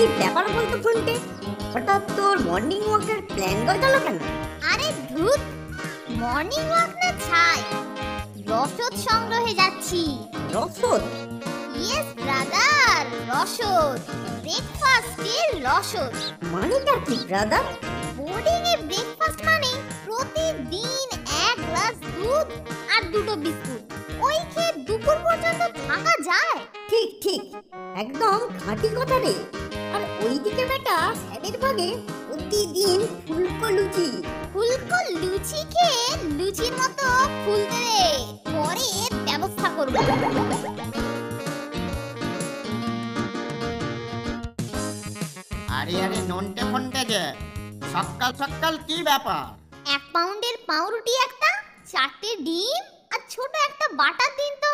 কি ব্যাপার বলতো ফোনটে? হঠাৎ তোর মর্নিং ওয়াকের প্ল্যান গজালো কেন? আরে ধুত, মর্নিং ওয়াক না ছাই, রসদ সংগ্রহে যাচ্ছি। রসদ? ইয়েস ব্রাদার, রসদ, ব্রেকফাস্টের রসদ। মানেটা কি ব্রাদার? বোর্ডিং এ ব্রেকফাস্ট মানে প্রতিদিন এক গ্লাস দুধ আর দুটো বিস্কুট। ওই খেয়ে দুপুর পর্যন্ত থাকা যায়? ঠিক ঠিক, একদম খাঁটি কথা রে। আর ওইদিকে বেটা স্যারের ভাগে প্রতিদিন ফুলকো লুচি। ফুলকো লুচি খেয়ে লুচির মতো ফুলতে রে, পরে ব্যবস্থা করব। আরে আরে নন্টে ফন্টে যে সকাল সকাল কি ব্যাপার? 1 পাউন্ডের পাউরুটি একটা, 4টে ডিম আর ছোট একটা বাটার দিন তো।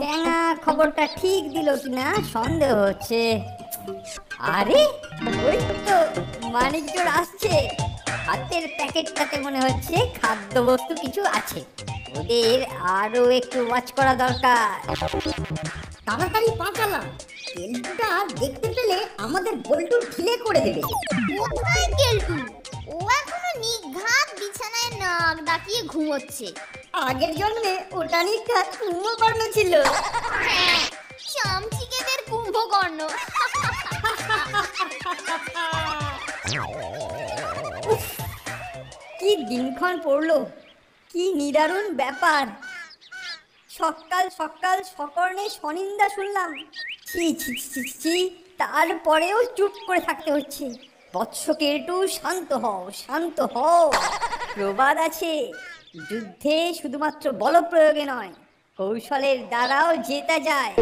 ট্যাঙা খবরটা ঠিক দিল কিনা সন্দেহ হচ্ছে। আরে ওই তো মানিকজোড় আসছে। হাতের প্যাকেটটাতে মনে হচ্ছে খাদ্যবস্তু কিছু আছে। ওদের আরো একটু ওয়াচ করা দরকার। তাড়াতাড়ি পাঠালাম, কেলটুটা দেখতে পেলে আমাদের বল্টু ঢিলে করে দেবে। কোথায় কেলটু? ও এখনো নিঘাত বিছানায় নাক ডাকিয়ে ঘুমোচ্ছে। আগের জন্মে ওটা নিঘাত কুম্ভকর্ণ ছিল। হ্যাঁ, চামচিকেদের কুম্ভকর্ণ। কি দিনক্ষণ পড়লো, কি নিদারুণ ব্যাপার। সকাল সকাল সকর্ণে স্বনিন্দা শুনলাম। ছি ছি ছি ছি, তারপরেও চুপ করে থাকতে হচ্ছে। বৎসকে একটু শান্ত হও, শান্ত হও। প্রবাদ আছে, যুদ্ধে শুধুমাত্র বল প্রয়োগে নয়, কৌশলের দ্বারাও জেতা যায়।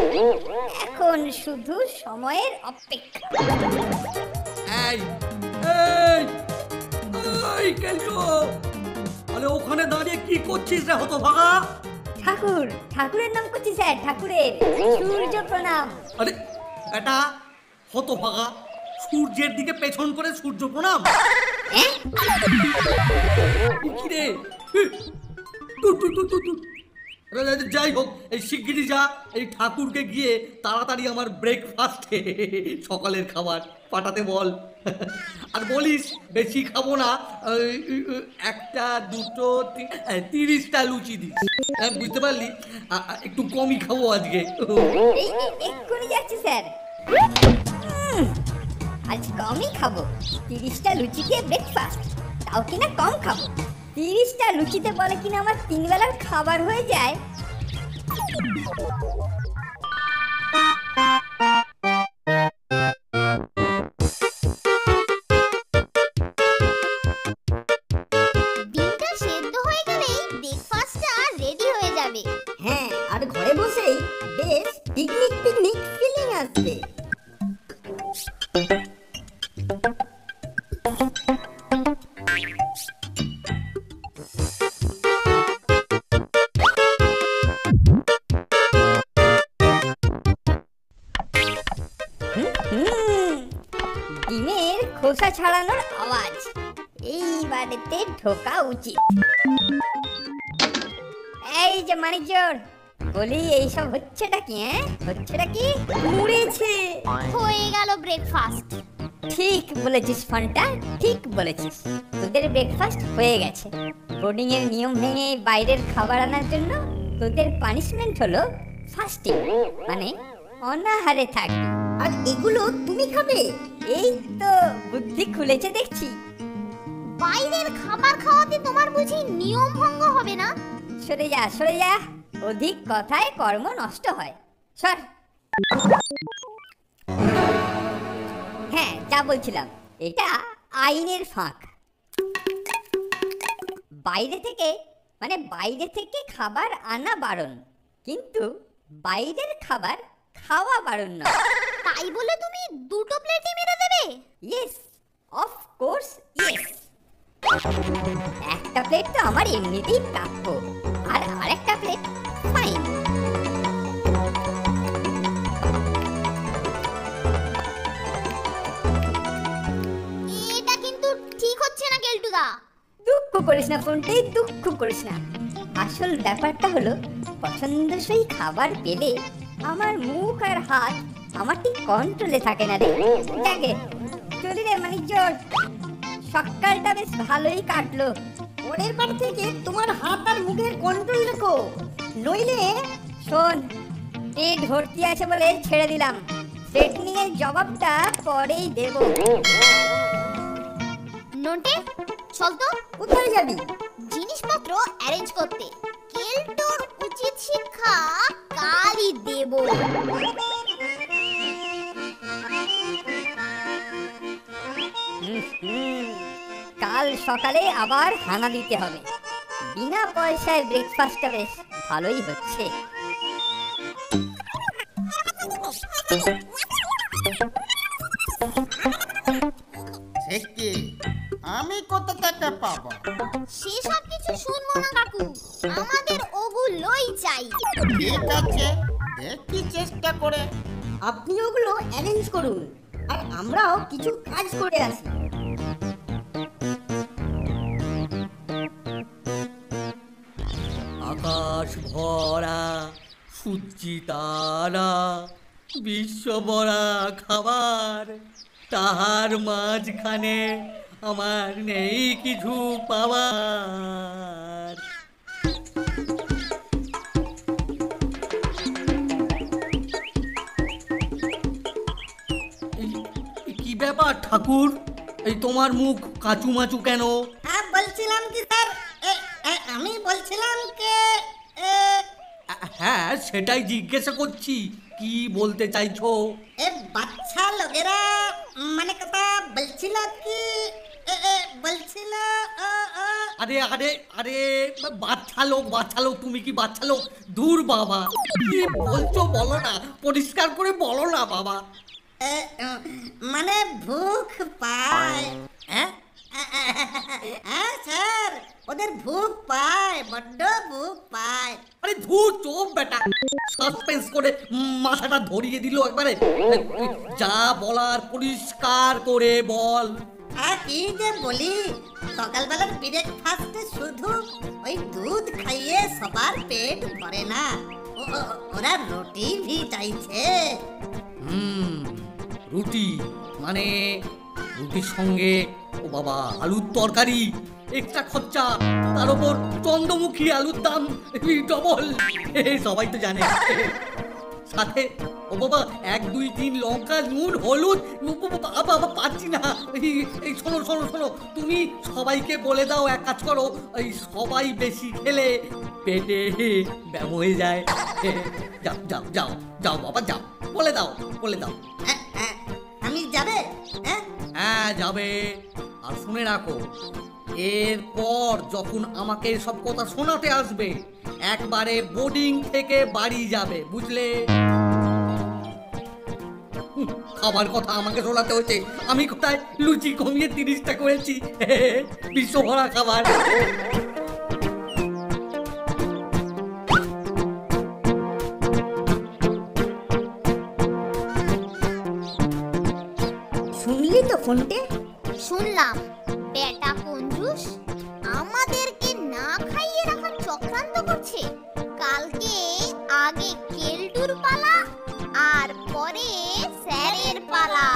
এখন শুধু সময়ের অপেক্ষা। এই এই এই কেলটো, আরে ওখানে দাঁড়িয়ে কি করছিস রে হতভাগা? ঠাকুর, ঠাকুরের নাম করছি স্যার, ঠাকুরের। সূর্য প্রণাম। আরে বেটা হতভাগা, সূর্যের দিকে পেছন করে সূর্য প্রণাম? কি রে? যাই হোক, এই শিগগিরই যা, এই ঠাকুরকে গিয়ে তাড়াতাড়ি আমার ব্রেকফাস্টে সকালের খাবার পাঠাতে বল। আর বলিস বেশি খাবো না, একটা দুটো 30টা লুচি দিস, বুঝতে পারলি? একটু কমই খাবো আজকে। এক্ষুনি যাচ্ছি স্যার। আজ কমই খাবো। 30টা লুচি দিয়ে ব্রেকফাস্ট, তাও কিনা কম খাবো। 30টা লুচিতে বলে কিনা আমার 3 বেলার খাবার হয়ে যায়। ডিমটা সেদ্ধ হয়ে গেলেই ব্রেকফাস্টটা রেডি হয়ে যাবে। হ্যাঁ, আর ঘরে বসেই বেশ পিকনিক পিকনিক ফিলিং আসবে। ডিমের খোসা ছাড়ানোর আওয়াজ এই বাড়িতে ঢোকা উচিত। এই যে মানিকজোড়, বলি এইসব হচ্ছেটা কি? হচ্ছেটা কি? মুড়েছে। হয়ে গেল ব্রেকফাস্ট। ঠিক বলেছিস ফান্টা, ঠিক বলেছিস। তোদের ব্রেকফাস্ট হয়ে গেছে। বোর্ডিং এর নিয়ম ভেঙে বাইরের খাবার আনার জন্য তোদের পানিশমেন্ট হলো ফাস্টিং, মানে অনাহারে থাকবি। আর এগুলো তুমি খাবে? এই তো বুদ্ধি খুলেছে দেখছি। বাইরের খাবার খাওয়াতে তোমার বুঝি নিয়ম ভঙ্গ হবে না? সরে যা, সরে যা। অধিক কথায় কর্ম নষ্ট হয়। সর। হ্যাঁ, যা বলছিলাম, এটা আইনের ফাঁক। বাইরে থেকে খাবার আনা বারণ, কিন্তু বাইরের খাবার খাওয়া বারণ নয়। তাই বলে তুমি দুটো প্লেটই মেরে দেবে? Yes, of course yes. একটা প্লেট তো আমার এমনিতেই প্রাপ্য, আর আরেকটা প্লেট ফাইন। এটা কিন্তু ঠিক হচ্ছে না কেলটুদা। দুঃখ করিস না ফোনটাই, দুঃখ করিস না। আসল ব্যাপারটা হলো পছন্দসই খাবার পেলে আমার মুখ আর হাত আমার ঠিক কন্ট্রোলে থাকে না রে। দেখে চলি রে মানিকজোর, সকালটা বেশ ভালোই কাটলো। পরের বার থেকে তোমার হাত আর মুখের কন্ট্রোল রেখো, নইলে শোন, পেট ভর্তি আছে বলে ছেড়ে দিলাম, পেট নিয়ে জবাবটা পরেই দেব। নন্টে চল তো, কোথায় যাবি? জিনিসপত্র অ্যারেঞ্জ করতে। কেলটোর উচিত শিক্ষা কালই দেব। কাল সকালে আবার হানা দিতে হবে। বিনা পয়সায় ব্রেকফাস্টটা বেশ ভালোই হচ্ছে। সে কি, আমি কোথা থেকে পাবো? সেসব কিছু শুনবো না কাকু, আমাদের ওগুলোই চাই। ঠিক আছে, দেখি চেষ্টা করে। আপনি ওগুলো অ্যারেঞ্জ করুন, আর আমরাও কিছু কাজ করে আসি। আকাশ ভরা সূর্যি তারা, বিশ্ব ভরা খাবার, তাহার মাঝখানে আমার নেই কিছু পাওয়ার। কি ব্যাপার ঠাকুর, এই তোমার মুখ কাঁচু মাচু কেন? বলছিলাম কি স্যার, আমি বলছিলাম কে হ্যাঁ, সেটাই জিজ্ঞাসা করছি, কি বলতে চাইছো? বাচ্চা লোকেরা মানে কথা বলছিল কি, বলছিল আরে আরে আরে, বাচ্চা লোক, তুমি কি বাচ্চা লোক? দূর বাবা, কি বলছো বলো না, পরিষ্কার করে বলো না বাবা। মানে ভুখ পায়। হ্যাঁ স্যার, ওদের ভুখ পায়, বড্ড ভুখ পায়। আরে ধুর চোপ বেটা, সাসপেন্স করে মাথাটা ধরিয়ে দিল একবারে। যা বলার পরিষ্কার করে বল। আর কি যে বলি, সকালবেলার ব্রেকফাস্টে শুধু ওই দুধ খাইয়ে সবার পেট ভরে না, ওরা রুটি ভি চাইছে। রুটি মানে রুটির সঙ্গে ও বাবা আলুর তরকারি, এক্সট্রা খরচা, তার উপর চন্দ্রমুখী আলুর দাম ডবল, সবাই তো জানে। সাথে ও বাবা 1 2 3 লঙ্কা, নুন, হলুদ, বাবা পাচ্ছি না। এই শোনো শোনো শোনো, তুমি সবাইকে বলে দাও, এক কাজ করো, এই সবাই বেশি খেলে পেটে ব্যাম হয়ে যায়। যাও যাও যাও যাও বাবা যাও, বলে দাও বলে দাও। আমি যাবে? হ্যাঁ যাবে। আর শুনে রাখো, এরপর যখন আমাকে সব কথা শোনাতে আসবে, একবারে বোর্ডিং থেকে বাড়ি যাবে, বুঝলে? খাবার কথা আমাকে শোনাতে হচ্ছে, আমি কোথায় লুচি কমিয়ে 30টা করেছি, বিশ্বভরা খাবার। শুনলি তো ফোনটে? শুনলাম, বেটা কঞ্জুস আমাদেরকে না খাইয়ে রাখার চক্রান্ত করছে। কালকে আগে কেলটুর পালা, আর পরে স্যারের পালা।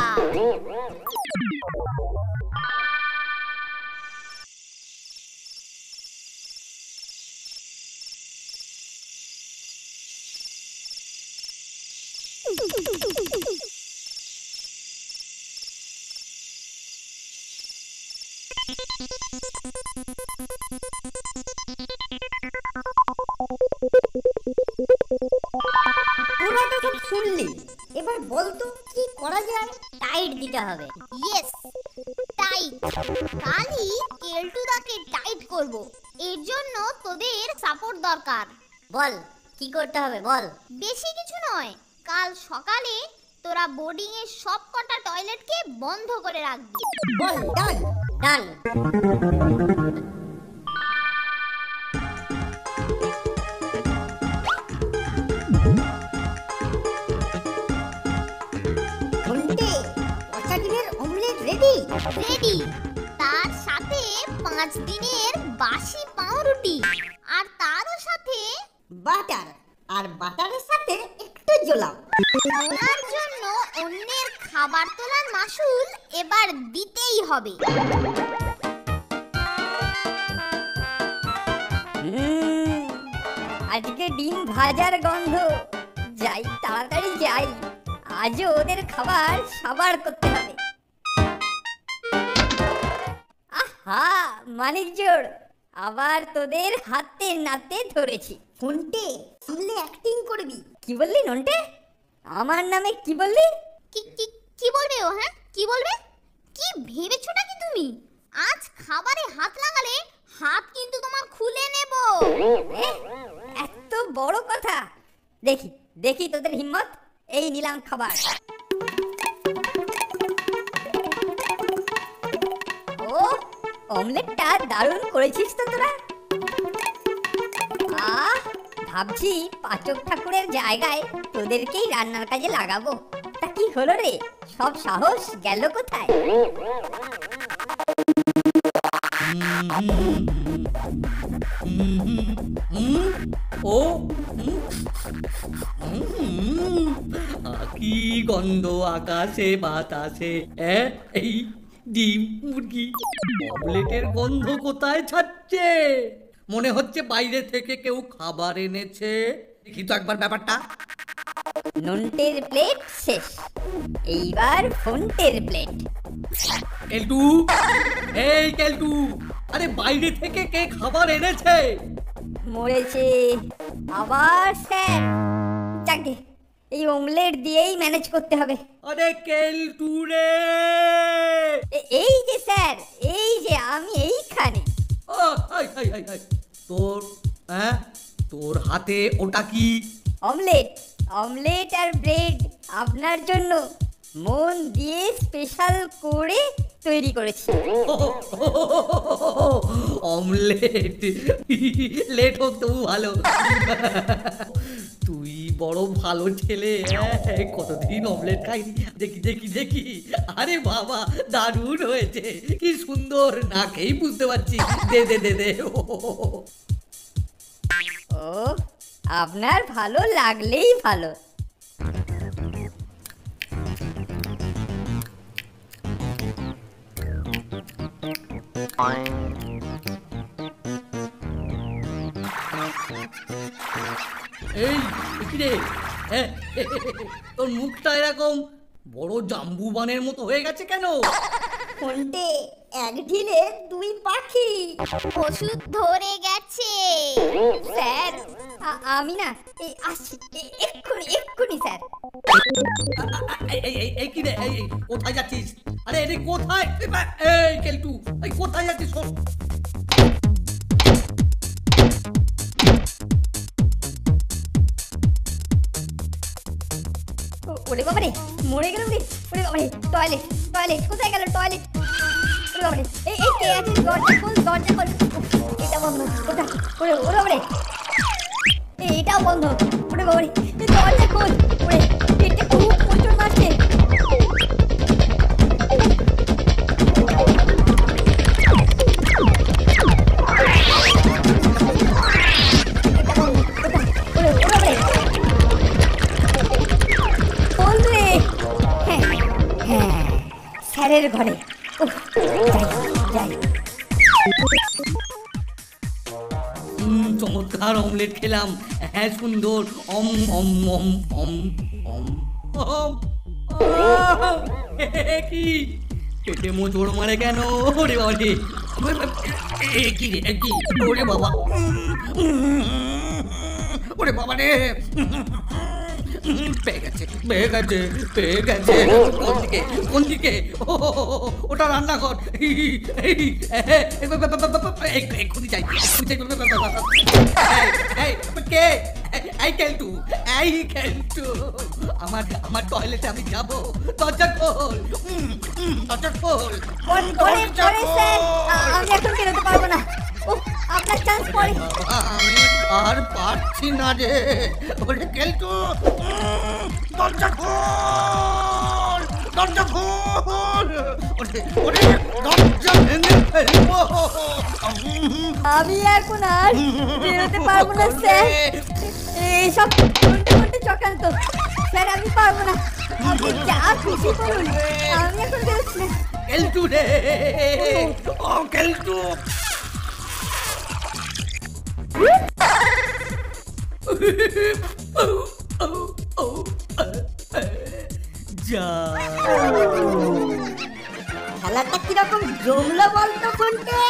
তোরা তো সব শুনলি, এবার বলতো কি করা যায়? টাইট দিতে হবে। Yes, tight. কালই কেলটুদাকে টাইট করব। এর জন্য তোদের সাপোর্ট দরকার। বল কি করতে হবে, বল। বেশি কিছু নয়, কাল সকালে তোরা বোর্ডিং এর সব কটা টয়লেটকে বন্ধ করে রাখবি। বল, ডান ডান। ফোনটে, 5 দিনের অমলেট রেডি? রেডি। তার সাথে 5 দিনের বাসি পাউরুটি আর তারও সাথে বাটার, আর বাটারের সাথে একটু জোলাও। ওনার জন্য অন্যের খাবার তোলার মাসুল এবার দিতেই হবে। আজকে ডিম ভাজার গন্ধ, যাই তাড়াতাড়ি যাই, আজও ওদের খাবার সাবার করতে হবে। আহা মানিক জোড়, আবার তোদের হাতে নাতে ধরেছি। ফোনটে শুনলে অ্যাক্টিং করবি। কি বললি নন্টে? আমার নামে কি বললি? কি কি কি বলবে ও? হ্যাঁ কি বলবে? কি ভেবেছোটা কি তুমি? আজ খাবারে হাত লাগালে হাত কিন্তু তোমার খুলে নেব। এত বড় কথা? দেখি দেখি তোদের হিম্মত। এই নিলাম খাবার। ও অমলেটটা দারুণ করেছিস তো তোরা। ভাবছি পাচক ঠাকুরের জায়গায় তোদেরকেই রান্নার কাজে লাগাবো। তা কি হলো রে, সব সাহস গেল কোথায়? ও কি গন্ধ আকাশে বাতাসে। এই ডিম মুরগি অমলেটের গন্ধ কোথায় ছাড়ছে? মনে হচ্ছে বাইরে থেকে কেউ খাবার এনেছে। দেখি তো একবার ব্যাপারটা। নন্টের প্লেট শেষ, এইবার ফোনটের প্লেট। কেলটু, এই কেলটু, আরে বাইরে থেকে কে খাবার এনেছে? মরেছে আবার স্যার। যাকে এই অমলেট দিয়েই ম্যানেজ করতে হবে। আরে কেলটু রে! এই যে স্যার, এই যে আমি এইখানে। হাই হাই হাই হাই, তোর তোর হাতে ওটা কি? অমলেট, অমলেট আর ব্রেড আপনার জন্য মন দিয়ে স্পেশাল করে তৈরি করেছি। অমলেট, লেট হোক তবু ভালো। তুই বড় ভালো ছেলে। কতদিন অমলেট খাইনি। দেখি দেখি দেখি, আরে বাবা দারুণ হয়েছে, কি সুন্দর, না খেয়েই বুঝতে পারছি। দে দে দে দে। ও আপনার ভালো লাগলেই ভালো। এই কি রে, তোর মুখটা এরকম বড় জাম্বু বানের মতো হয়ে গেছে কেন? ফোনটে এক ঢিলে দুই পাখি। ওষুধ ধরে গেছে স্যার আমি না এই আসছি, এক্ষুনি এক্ষুনি স্যার। এই কি রে, এই কোথায় যাচ্ছিস? আরে এরে কোথায়? এই কেলটু, এই কোথায় যাচ্ছিস? ওরে বাবারে মরে গেল রে। ওরে বাবারে টয়লেট, টয়লেট কোথায় গেল টয়লেট? ওরে বাবারে এই এই কে আছে? দরজা খোল, দরজা খোল। এটা বন্ধ। কোথায়? ওরে ওরে বাবারে এটাও বন্ধ। ওরে বাবারে দরজা খোল। ওরে পেটে খুব প্রচুর মারছে। স্যারের ঘরে। চমৎকার অমলেট খেলাম। হ্যাঁ সুন্দর। অম অম অম অম অম অম। কি পেটে মোচড় মারে কেন? ওরে বাবারে, কি রে কি? ওরে বাবা, ওরে বাবা রে, পেয়ে গেছে পেয়ে গেছে পেয়ে গেছে। কোন দিকে কোন দিকে? ওটা রান্নাঘর। এক্ষুনি যাই। কে? এই কেলটু, এই কেলটু, আমার আমার টয়লেটে আমি যাব। দরজা খোল, দরজা খোল। পরে স্যার, আমি এখন বেরোতে পারবো না। আপনার চান্স পরে। আমি আর পারছি না রে। ওরে কেলটু, দরজা খোল, দরজা খোল। ওরে ওরে দরজা ভেঙে ফেলবো। আমি এখন আর বেরোতে পারবো না স্যার, এইসব ঘন্টে ঘন্টে চক্রান্ত। স্যার আমি পারবো না, আপনি যা খুশি করুন, আমি এখন বেরোচ্ছি না। কেলটু রে, ও কেলটু। যা খেলাটা কিরকম জমলো বলতো ফোনটে?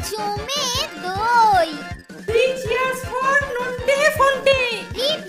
জমে দই। Three cheers for Nonte Fonte. Heap